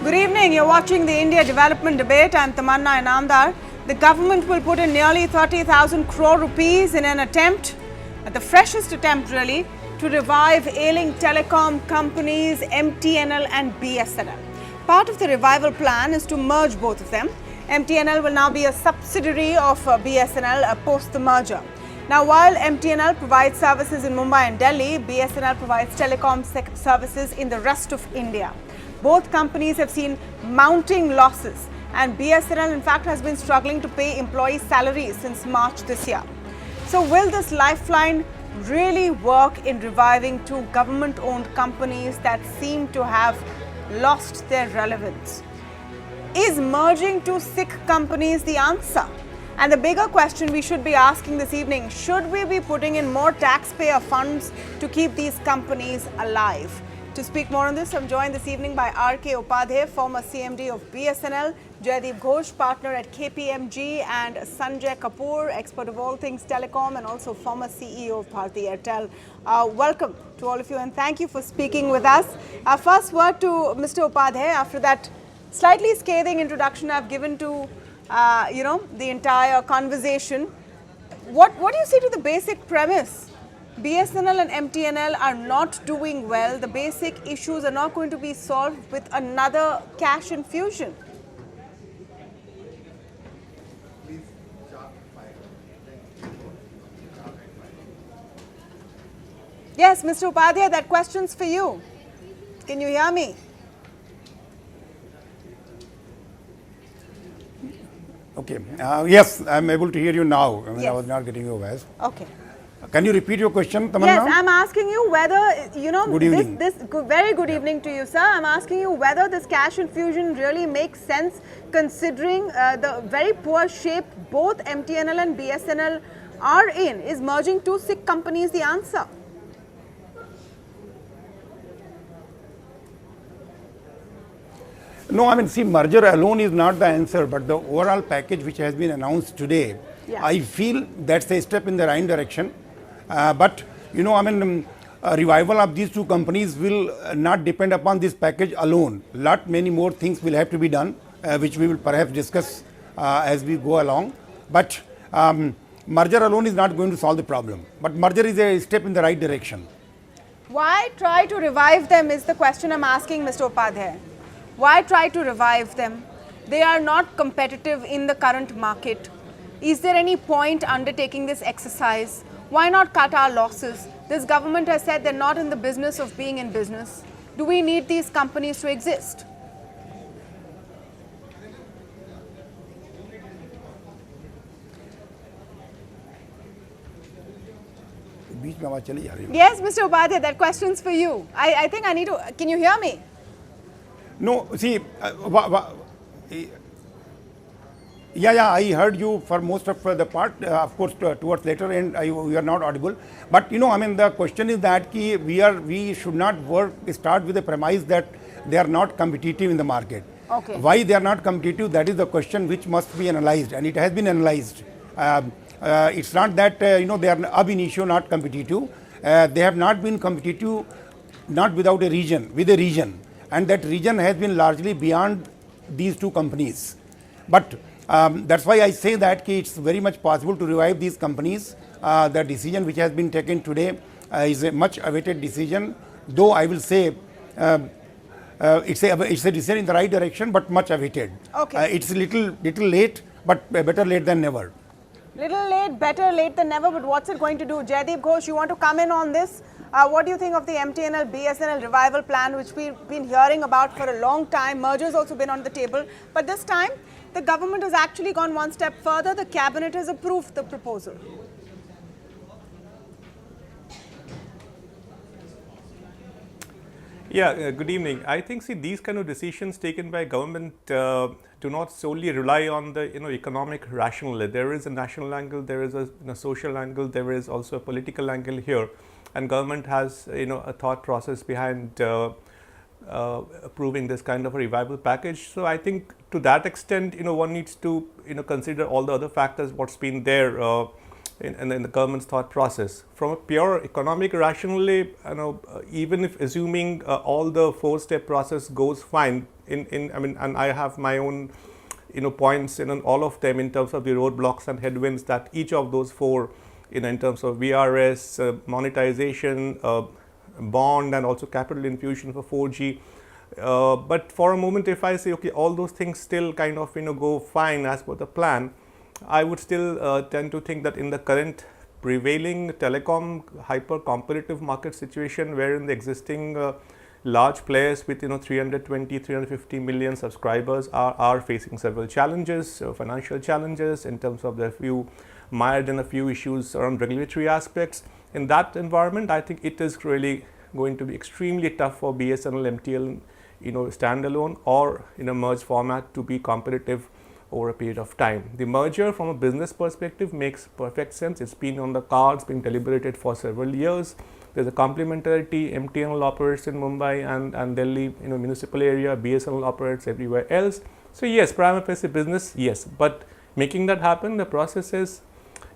Good evening. You're watching the India Development Debate. I'm Tamanna Inamdar. The government will put in nearly 30,000 crore rupees in an attempt, the freshest attempt really, to revive ailing telecom companies MTNL and BSNL. Part of the revival plan is to merge both of them. MTNL will now be a subsidiary of BSNL post the merger. Now, while MTNL provides services in Mumbai and Delhi, BSNL provides telecom services in the rest of India. Both companies have seen mounting losses, and BSNL in fact has been struggling to pay employee salaries since March this year. So will this lifeline really work in reviving two government-owned companies that seem to have lost their relevance? Is merging two sick companies the answer? And the bigger question we should be asking this evening, should we be putting in more taxpayer funds to keep these companies alive? To speak more on this, I'm joined this evening by R.K. Upadhyay, former CMD of BSNL, Jaideep Ghosh, partner at KPMG, and Sanjay Kapoor, expert of all things telecom and also former CEO of Bharti Airtel. Welcome to all of you and thank you for speaking with us. Our first word to Mr. Upadhyay after that slightly scathing introduction I've given to the entire conversation. What do you say to the basic premise? BSNL and MTNL are not doing well. The basic issues are not going to be solved with another cash infusion. Yes, Mr. Upadhyay, that question's for you. Can you hear me? Okay. Yes, I'm able to hear you now. Yes. I was not getting your voice. Okay. Can you repeat your question, Tamanna? Yes, I'm asking you whether, Good evening. Very good evening to you, sir. I'm asking you whether this cash infusion really makes sense considering the very poor shape both MTNL and BSNL are in. Is merging two sick companies the answer? No, I mean, see, merger alone is not the answer, but the overall package which has been announced today, I feel that's a step in the right direction. But, a revival of these two companies will not depend upon this package alone. Many more things will have to be done, which we will perhaps discuss as we go along. But merger alone is not going to solve the problem. But merger is a step in the right direction. Why try to revive them is the question I'm asking, Mr. Upadhyay. Why try to revive them? They are not competitive in the current market. Is there any point undertaking this exercise? Why not cut our losses? This government has said they're not in the business of being in business. Do we need these companies to exist? Yes, Mr. Upadhyay, that question's for you. I think I need to, can you hear me? No, see, I heard you for most of the part, of course, towards later and we are not audible. But, the question is that we should not start with the premise that they are not competitive in the market. Okay. Why they are not competitive, that is the question which must be analyzed, and it has been analyzed. It's not that, they are ab initio not competitive. They have not been competitive, not without a region, with a region. And that region has been largely beyond these two companies. But that's why I say that it's very much possible to revive these companies. The decision which has been taken today is a much awaited decision, though I will say it's a decision in the right direction, but much awaited. Okay. It's a little late, but better late than never. Little late, better late than never, but what's it going to do? Jaideep Ghosh, you want to come in on this? What do you think of the MTNL BSNL revival plan, which we've been hearing about for a long time? Merger's also been on the table, but this time the government has actually gone one step further. The cabinet has approved the proposal. Yeah, good evening. I think, these kind of decisions taken by government do not solely rely on the economic rationale. There is a national angle, there is a social angle, there is also a political angle here, and government has a thought process behind approving this kind of a revival package. So I think to that extent, one needs to consider all the other factors what's been there in the government's thought process. From a pure economic rationally, even if assuming all the four-step process goes fine, and I have my own points in all of them in terms of the roadblocks and headwinds that each of those four, in terms of VRS, monetization, bond, and also capital infusion for 4G. But for a moment, if I say, okay, all those things still kind of go fine as per the plan, I would still tend to think that in the current prevailing telecom hyper competitive market situation, wherein the existing large players with 320, 350 million subscribers are facing several challenges, financial challenges in terms of their few mired in a few issues around regulatory aspects. In that environment, I think it is really going to be extremely tough for BSNL, MTNL, standalone or in a merged format to be competitive over a period of time. The merger from a business perspective makes perfect sense. It's been on the cards, been deliberated for several years. There's a complementarity. MTNL operates in Mumbai and Delhi, municipal area. BSNL operates everywhere else. So yes, prima facie business, yes. But making that happen, the process is,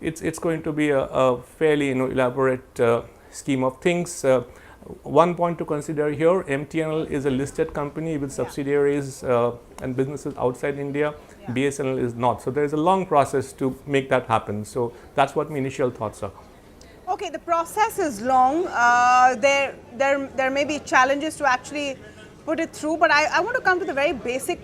it's going to be a fairly elaborate scheme of things. One point to consider here, MTNL is a listed company with subsidiaries and businesses outside India. BSNL is not. So there is a long process to make that happen. So that's what my initial thoughts are. Okay, the process is long. There may be challenges to actually put it through, but I want to come to the very basic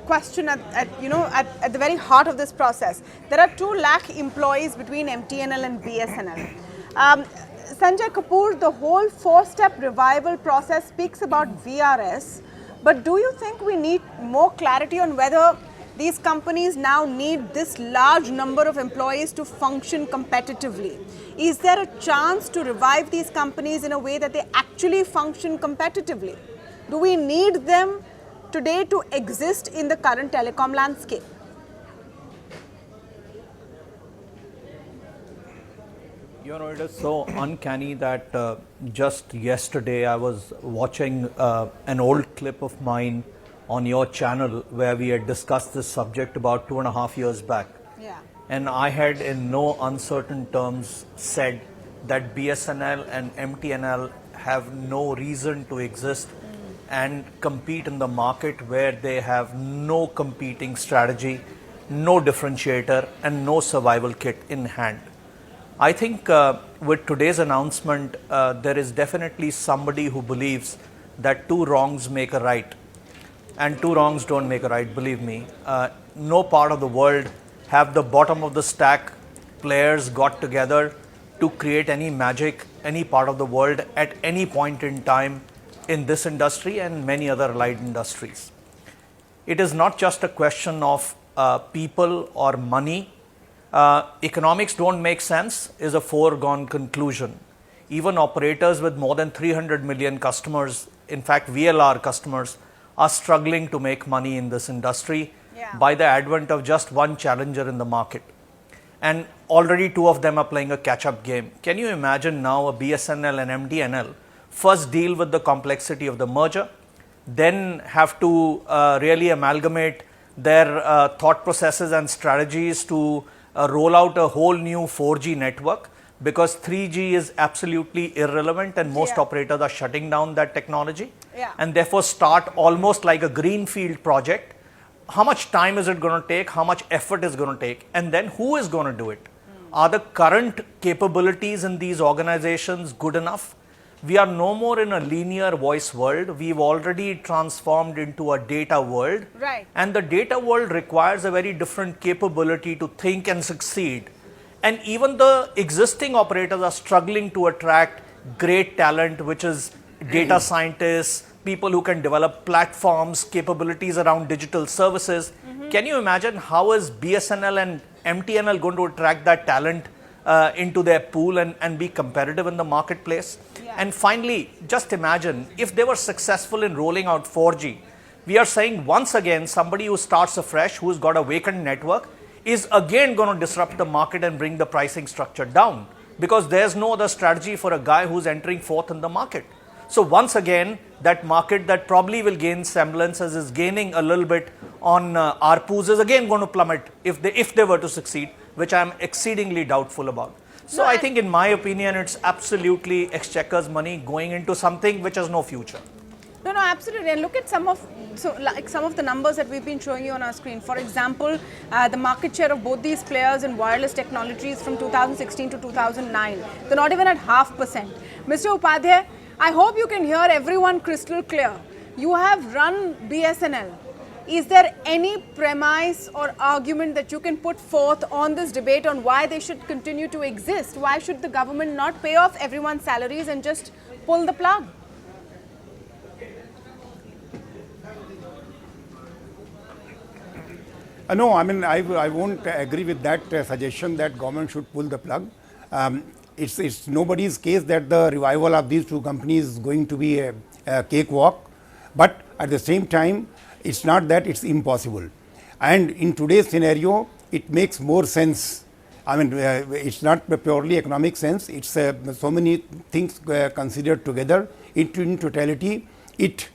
question at the very heart of this process. There are 2 lakh employees between MTNL and BSNL. Sanjay Kapoor, the whole 4-step revival process speaks about VRS, but do you think we need more clarity on whether these companies now need this large number of employees to function competitively? Is there a chance to revive these companies in a way that they actually function competitively? Do we need them today to exist in the current telecom landscape? It is so uncanny that just yesterday I was watching an old clip of mine on your channel where we had discussed this subject about 2.5 years back. Yeah. And I had in no uncertain terms said that BSNL and MTNL have no reason to exist and compete in the market where they have no competing strategy, no differentiator, and no survival kit in hand. I think with today's announcement, there is definitely somebody who believes that 2 wrongs make a right. And 2 wrongs don't make a right, believe me. No part of the world have the bottom of the stack players got together to create any magic, any part of the world at any point in time in this industry and many other allied industries. It is not just a question of people or money. Economics don't make sense is a foregone conclusion. Even operators with more than 300 million customers, in fact VLR customers, are struggling to make money in this industry by the advent of just one challenger in the market. And already 2 of them are playing a catch-up game. Can you imagine now a BSNL and MTNL first deal with the complexity of the merger, then have to really amalgamate their thought processes and strategies to roll out a whole new 4G network, because 3G is absolutely irrelevant and most operators are shutting down that technology, and therefore start almost like a greenfield project. How much time is it going to take? How much effort is going to take? And then who is going to do it? Are the current capabilities in these organizations good enough? We are no more in a linear voice world. We've already transformed into a data world. Right. And the data world requires a very different capability to think and succeed. And even the existing operators are struggling to attract great talent, which is data scientists, people who can develop platforms, capabilities around digital services. Can you imagine how is BSNL and MTNL going to attract that talent into their pool and be competitive in the marketplace? And finally, just imagine if they were successful in rolling out 4G. We are saying once again, somebody who starts afresh, who's got a vacant network, is again going to disrupt the market and bring the pricing structure down, because there's no other strategy for a guy who's entering fourth in the market. So once again, that market that probably will gain semblances is gaining a little bit on ARPUs is again going to plummet if they were to succeed, which I'm exceedingly doubtful about. So I think, in my opinion, it's absolutely exchequer's money going into something which has no future. No, absolutely. And look at some of the numbers that we've been showing you on our screen. For example, the market share of both these players in wireless technologies from 2016 to 2009. They're not even at 0.5%. Mr. Upadhyay, I hope you can hear everyone crystal clear. You have run BSNL. Is there any premise or argument that you can put forth on this debate on why they should continue to exist? Why should the government not pay off everyone's salaries and just pull the plug? No, I mean, I won't agree with that suggestion that government should pull the plug. It's nobody's case that the revival of these two companies is going to be a cakewalk, but at the same time, it's not that it's impossible. And in today's scenario, it makes more sense. I mean, it's not purely economic sense. It's so many things considered together. In totality, it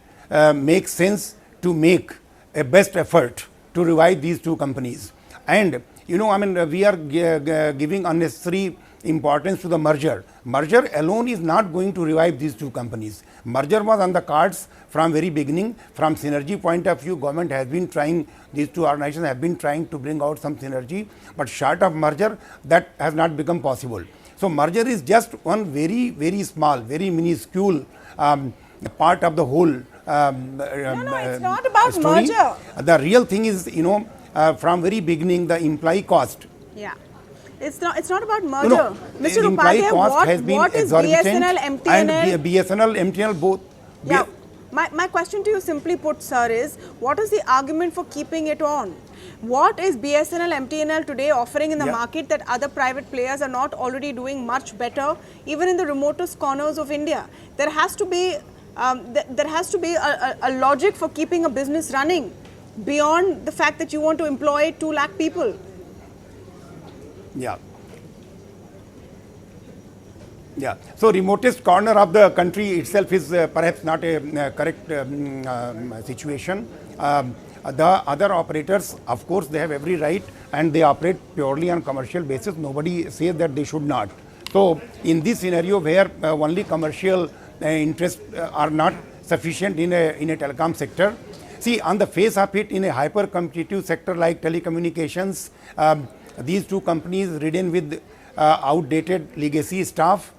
makes sense to make a best effort to revive these two companies. And you know, I mean, we are giving unnecessary importance to the merger. Merger alone is not going to revive these two companies. Merger was on the cards from very beginning. From synergy point of view, government has been trying, these two organizations have been trying to bring out some synergy, but short of merger, that has not become possible. So merger is just one very small, very minuscule part of the whole it's not about story. merger. The real thing is, you know, from very beginning, the employee cost. Yeah. It's not about merger. No, Mr. employee Upadhyay, cost has been what is exorbitant, BSNL, MTNL? and BSNL, MTNL both. Yeah. My question to you, simply put, sir, is what is the argument for keeping it on? What is BSNL, MTNL today offering in the market that other private players are not already doing much better, even in the remotest corners of India? There has to be a logic for keeping a business running beyond the fact that you want to employ 2 lakh people. Yeah. Yeah. So remotest corner of the country itself is perhaps not a correct situation. The other operators, of course, they have every right and they operate purely on commercial basis. Nobody says that they should not. So in this scenario where only commercial interests are not sufficient in a telecom sector, see, on the face of it, in a hyper competitive sector like telecommunications, these two companies ridden with outdated legacy staff,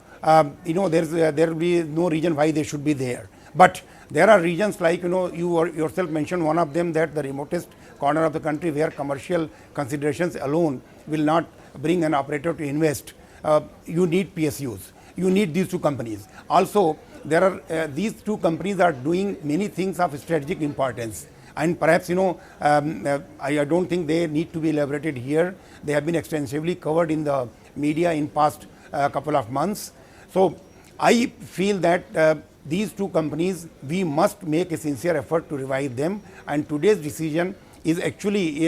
you know, there will be no reason why they should be there. But there are regions like, you know, you yourself mentioned one of them, that the remotest corner of the country where commercial considerations alone will not bring an operator to invest. You need PSUs. You need these two companies. Also, there are these two companies are doing many things of strategic importance. And perhaps, you know, I don't think they need to be elaborated here. They have been extensively covered in the media in past couple of months. So I feel that these two companies, we must make a sincere effort to revive them. And today's decision is actually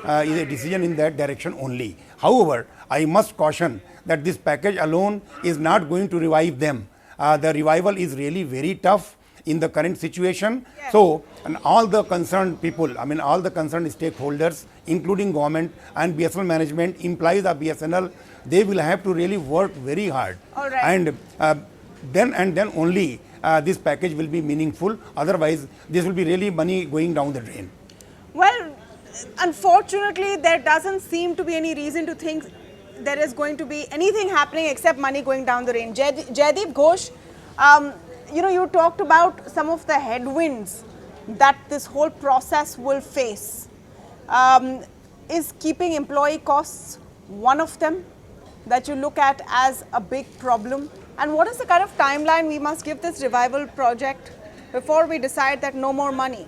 a decision in that direction only. However, I must caution that this package alone is not going to revive them. The revival is really very tough in the current situation. Yes. So, and all the concerned people, I mean all the concerned stakeholders, including government and BSNL management, employees of BSNL, they will have to really work very hard. All right. And then only this package will be meaningful. Otherwise, this will be really money going down the drain. Well, unfortunately, there doesn't seem to be any reason to think there is going to be anything happening except money going down the drain. Jaideep Ghosh, you know, you talked about some of the headwinds that this whole process will face. Is keeping employee costs one of them that you look at as a big problem? And what is the kind of timeline we must give this revival project before we decide that no more money?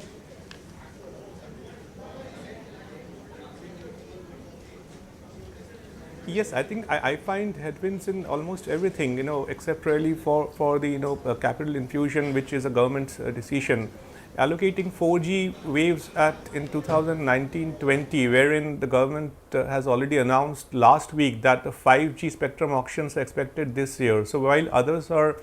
Yes, I think I find headwinds in almost everything, you know, except really for the, you know, capital infusion, which is a government's decision. Allocating 4G waves in 2019-20, wherein the government has already announced last week that the 5G spectrum auctions are expected this year. So while others are,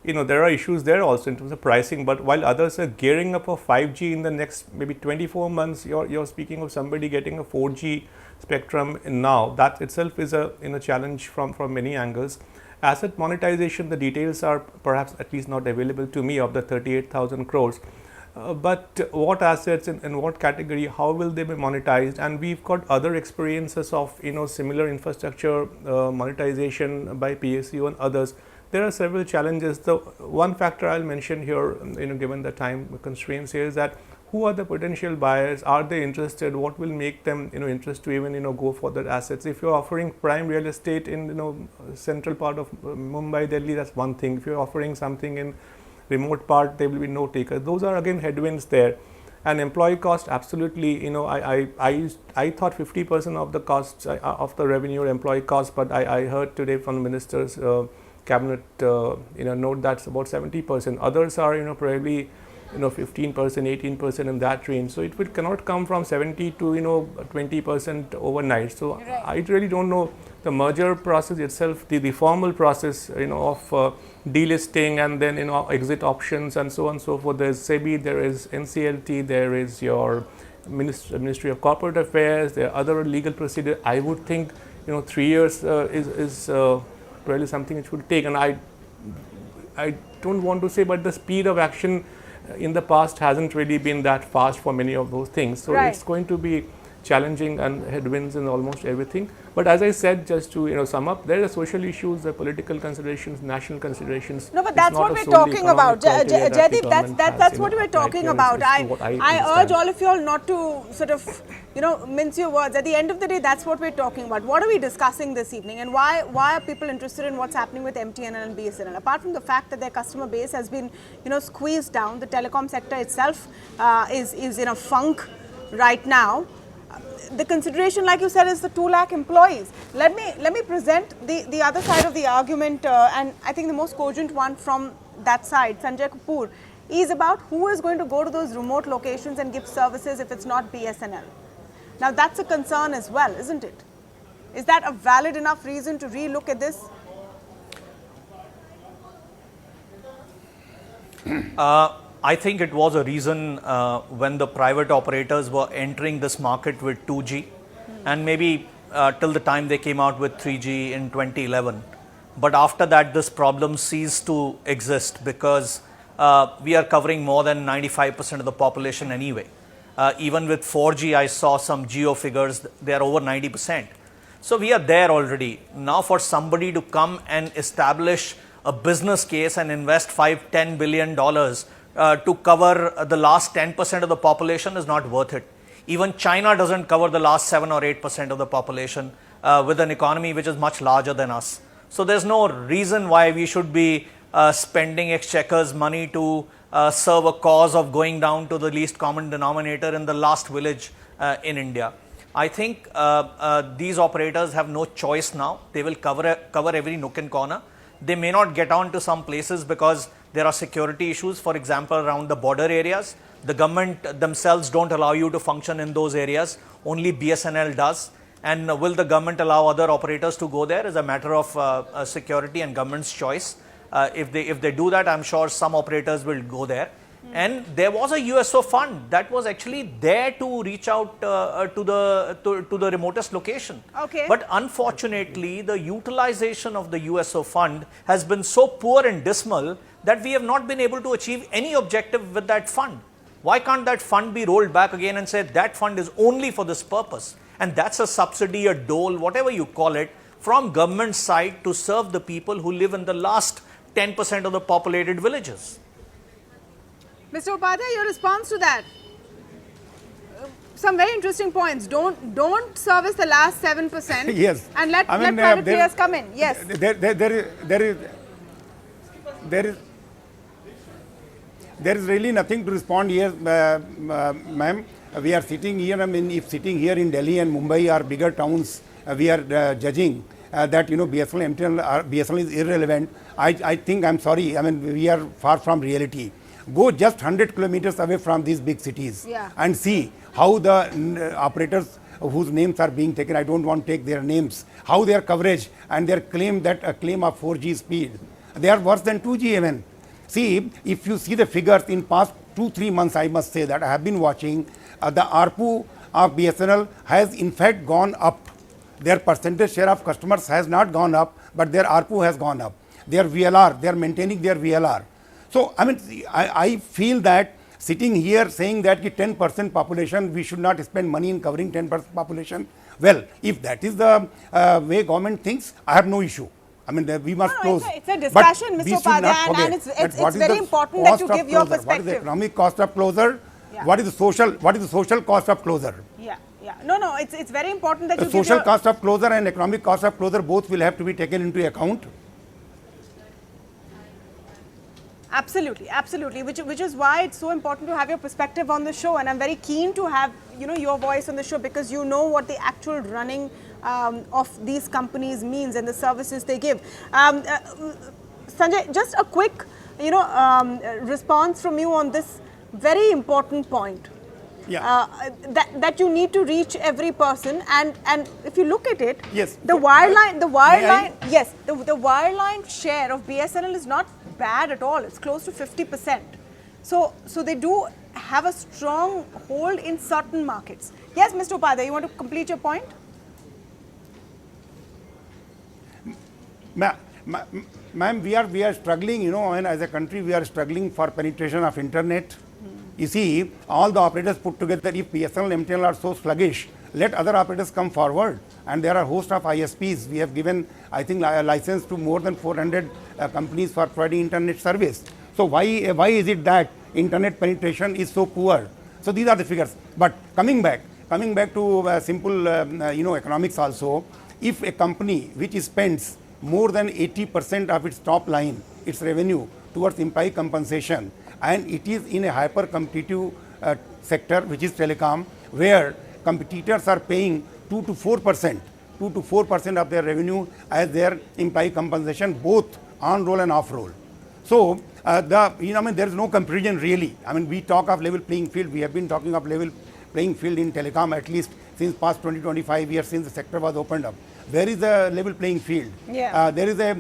you know, there are issues there also in terms of pricing, but while others are gearing up for 5G in the next maybe 24 months, you're speaking of somebody getting a 4G spectrum now. That itself is a challenge from many angles. Asset monetization, the details are perhaps at least not available to me of the 38,000 crores. But what assets in what category, how will they be monetized? And we've got other experiences of similar infrastructure monetization by PSU and others. There are several challenges. The one factor I'll mention here, given the time constraints here, is that who are the potential buyers? Are they interested? What will make them interest to even go for the assets? If you're offering prime real estate in central part of Mumbai, Delhi, that's one thing. If you're offering something in remote part, there will be no takers. Those are again headwinds there. And employee cost, absolutely. I thought 50% of the costs of the revenue or employee cost, but I heard today from the minister's cabinet note that's about 70%. Others are probably 15%, 18% in that range. So it cannot come from 70 to 20% overnight. So right. I really don't know the merger process itself, the formal process of delisting and then exit options and so on and so forth. There's SEBI, there is NCLT, there is your Ministry of Corporate Affairs, there are other legal procedures. I would think 3 years is really something it should take. And I don't want to say, but the speed of action in the past hasn't really been that fast for many of those things. So right. It's going to be challenging and headwinds in almost everything. But as I said, just to sum up, there are social issues, the political considerations, national considerations. No, but that's what we're talking about. Jaideep, that's what we're talking about. I urge all of you all not to sort of mince your words. At the end of the day, that's what we're talking about. What are we discussing this evening, and why are people interested in what's happening with MTNL and BSNL? Apart from the fact that their customer base has been squeezed down, the telecom sector itself is in a funk right now. The consideration, like you said, is the 2 lakh employees. Let me present the other side of the argument, and I think the most cogent one from that side, Sanjay Kapoor, is about who is going to go to those remote locations and give services if it's not BSNL. Now that's a concern as well, isn't it? Is that a valid enough reason to re-look at this? I think it was a reason when the private operators were entering this market with 2G and maybe till the time they came out with 3G in 2011. But after that, this problem ceased to exist because we are covering more than 95% of the population anyway. Even with 4G, I saw some geo figures, they are over 90%. So we are there already. Now for somebody to come and establish a business case and invest $5-10 billion to cover the last 10% of the population is not worth it. Even China doesn't cover the last 7 or 8% of the population with an economy which is much larger than us. So there's no reason why we should be spending exchequer's money to serve a cause of going down to the least common denominator in the last village in India. I think these operators have no choice now. They will cover every nook and corner. They may not get on to some places because there are security issues, for example, around the border areas. The government themselves don't allow you to function in those areas. Only BSNL does. And will the government allow other operators to go there is a matter of security and government's choice. If they do that, I'm sure some operators will go there. And there was a USO fund that was actually there to reach out to the remotest location. Okay. But unfortunately, the utilization of the USO fund has been so poor and dismal that we have not been able to achieve any objective with that fund. Why can't that fund be rolled back again and say that fund is only for this purpose? And that's a subsidy, a dole, whatever you call it, from government side to serve the people who live in the last 10% of the populated villages. Mr. Upadhyay, your response to that? Some very interesting points. Don't service the last 7%. Yes. And let private players come in. Yes. There is really nothing to respond here, ma'am. We are sitting here. I mean, if sitting here in Delhi and Mumbai or bigger towns, we are judging that BSNL, MTNL, BSNL is irrelevant. I think, I'm sorry. I mean, we are far from reality. Go just 100 kilometers away from these big cities and see how the operators whose names are being taken, I don't want to take their names, how their coverage and their claim that a claim of 4G speed, they are worse than 2G even. See, if you see the figures in past 2-3 months, I must say that I have been watching the ARPU of BSNL has in fact gone up. Their percentage share of customers has not gone up, but their ARPU has gone up. Their VLR, they are maintaining their VLR. So, I mean, I feel that sitting here saying that 10% population, we should not spend money in covering 10% population. Well, if that is the way government thinks, I have no issue. I mean, we must close. It's a discussion, Mr. Upadhyay, and it's very important that you give your perspective. What is the economic cost of closure? Yeah. What is the social cost of closure? Yeah, yeah. No, it's very important that the you give social cost of closure and economic cost of closure both will have to be taken into account. Absolutely, absolutely. Which is why it's so important to have your perspective on the show, and I'm very keen to have your voice on the show, because you know what the actual running of these companies means and the services they give. Sanjay, just a quick response from you on this very important point. Yeah. That you need to reach every person, and if you look at it, yes, the wireline share of BSNL is not bad at all. It's close to 50%. So they do have a strong hold in certain markets. Yes, Mr. Upadhyay, you want to complete your point? Ma'am, we are struggling, and as a country we are struggling for penetration of internet. You see, all the operators put together, if BSNL and MTNL are so sluggish, let other operators come forward. And there are a host of ISPs. We have given, I think, a license to more than 400 companies for providing internet service. So why is it that internet penetration is so poor? So these are the figures. But coming back to simple, economics also, if a company which spends more than 80% of its top line, its revenue, towards employee compensation, and it is in a hyper competitive sector, which is telecom, where competitors are paying 2 to 4% of their revenue as their employee compensation, both on roll and off roll. So there is no comparison really. I mean, we talk of level playing field. We have been talking of level playing field in telecom at least since past 20-25 years, since the sector was opened up. Where is the level playing field? Yeah. There is a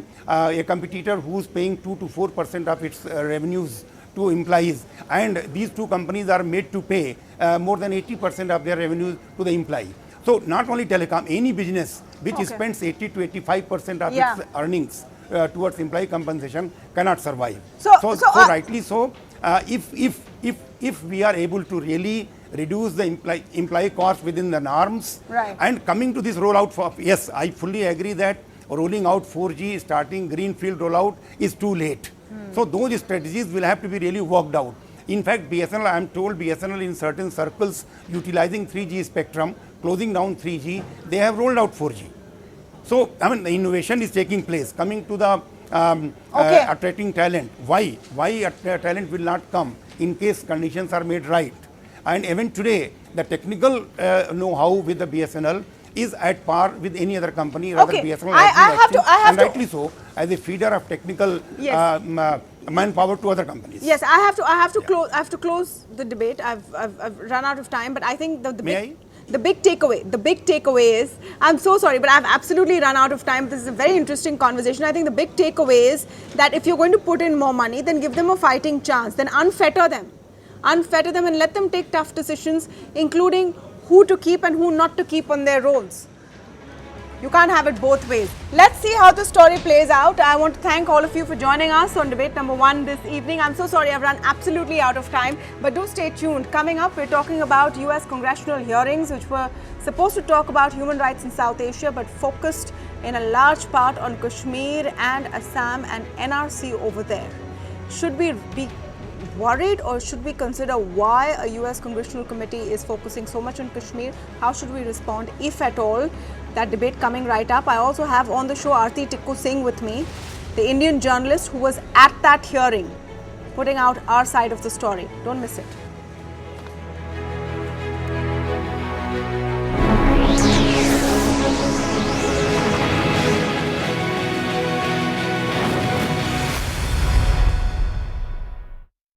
competitor who is paying 2 to 4% of its revenues to employees, and these two companies are made to pay more than 80% of their revenues to the employee. So not only telecom, any business which spends 80 to 85% of its earnings towards employee compensation cannot survive. So rightly so, if we are able to really reduce the employee cost within the norms, right. And coming to this rollout, yes, I fully agree that rolling out 4G, starting greenfield rollout is too late. So those strategies will have to be really worked out. In fact, BSNL, I am told BSNL in certain circles utilizing 3G spectrum, closing down 3G, they have rolled out 4G. So, I mean, the innovation is taking place. Coming to the attracting talent, why talent will not come in case conditions are made right. And even today, the technical know-how with the BSNL is at par with any other company, rather BSNL and rightly so, as a feeder of technical manpower to other companies. Yes, I have to close the debate. I've run out of time, but I think the big takeaway is, I'm so sorry, but I've absolutely run out of time. This is a very interesting conversation. I think the big takeaway is that if you're going to put in more money, then give them a fighting chance, then unfetter them and let them take tough decisions, including who to keep and who not to keep on their roles. You can't have it both ways. Let's see how the story plays out. I want to thank all of you for joining us on debate number 1 this evening. I'm so sorry I've run absolutely out of time, but do stay tuned. Coming up, we're talking about US congressional hearings, which were supposed to talk about human rights in South Asia, but focused in a large part on Kashmir and Assam and NRC over there. Should we be worried, or should we consider why a US congressional committee is focusing so much on Kashmir? How should we respond, if at all? That debate coming right up. I also have on the show Aarti Tikku Singh with me, the Indian journalist who was at that hearing, putting out our side of the story. Don't miss it.